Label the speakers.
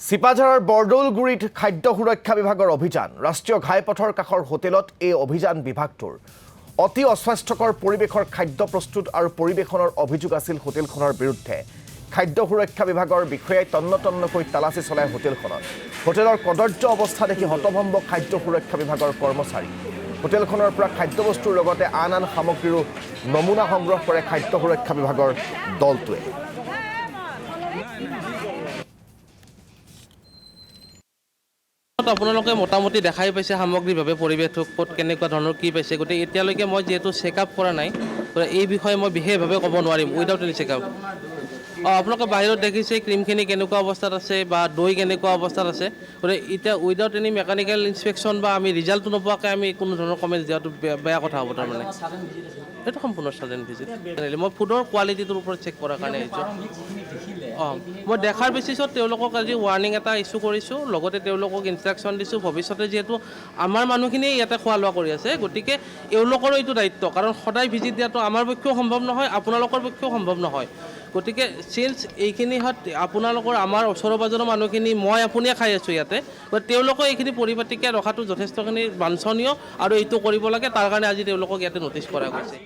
Speaker 1: চিপাঝাৰৰ বৰদৌলগুৰিত খাদ্য সুৰক্ষা বিভাগৰ অভিযান ৰাষ্ট্ৰীয় ঘাইপথৰ কাষৰ হোটেলত এই অভিযান বিভাগটোৰ অতি অস্বাস্থ্যকৰ পৰিৱেশৰ খাদ্য প্ৰস্তুত আৰু পৰিৱেশনৰ অভিযোগ আছিল হোটেলখনৰ বিৰুদ্ধে খাদ্য সুৰক্ষা বিভাগৰ বিষয়াই তন্নতন্নকৈ তালাচী চলাই হোটেলৰ কদৰ্য অৱস্থা দেখি হতভম্ব খাদ্য সুৰক্ষা বিভাগৰ কৰ্মচাৰী হোটেলখনৰ পৰা খাদ্যবস্তুৰ লগতে আন সামগ্ৰীৰো নমুনা সংগ্ৰহ কৰে খাদ্য সুৰক্ষা বিভাগৰ দলটোৱে
Speaker 2: আপোনালোকে মোটামুটি দেখাই পাইছে সামগ্ৰিকভাৱে পৰিৱেশটো ক'ত কেনেকুৱা ধৰণৰ কি পাইছে গতিকে এতিয়ালৈকে মই যিহেতু চেকআপ কৰা নাই এই বিষয়ে মই বিশেষভাৱে ক'ব নোৱাৰিম উইদাউট এনি চেকআপ আপোনালোকে বাহিৰত দেখিছে ক্ৰীমখিনি কেনেকুৱা অৱস্থাত আছে বা দৈ কেনেকুৱা অৱস্থাত আছে গতিকে এতিয়া উইদাউট এনি মেকানিকেল ইনস্পেকশ্যন বা আমি ৰিজাল্টটো নোপোৱাকৈ আমি কোনো ধৰণৰ কমেণ্ট দিয়াটো বেয়া কথা হ'ব তাৰমানে এইটো সম্পূৰ্ণ চাডেন ভিজিট মই ফুডৰ কোৱালিটিটোৰ ওপৰত চেক কৰাৰ কাৰণে আহিছোঁ মই দেখাৰ বেচিছত তেওঁলোকক আজি ৱাৰ্ণিং এটা ইছ্যু কৰিছোঁ লগতে তেওঁলোকক ইনষ্ট্ৰাকশ্যন দিছোঁ ভৱিষ্যতে যিহেতু আমাৰ মানুহখিনিয়ে ইয়াতে খোৱা লোৱা কৰি আছে গতিকে এওঁলোকৰো এইটো দায়িত্ব কাৰণ সদায় ভিজিট দিয়াটো আমাৰ পক্ষেও সম্ভৱ নহয় আপোনালোকৰ পক্ষেও সম্ভৱ নহয় গতিকে চিন্স এইখিনি আপোনালোকৰ আমাৰ ওচৰৰ পাজৰৰ মানুহখিনি মই আপুনিয়ে খাই আছোঁ ইয়াতে গতিকে তেওঁলোকে এইখিনি পৰিপাটিকৈ ৰখাটো যথেষ্টখিনি বাঞ্ছনীয় আৰু এইটো কৰিব লাগে তাৰ কাৰণে আজি তেওঁলোকক ইয়াতে ন'টিছ কৰা গৈছে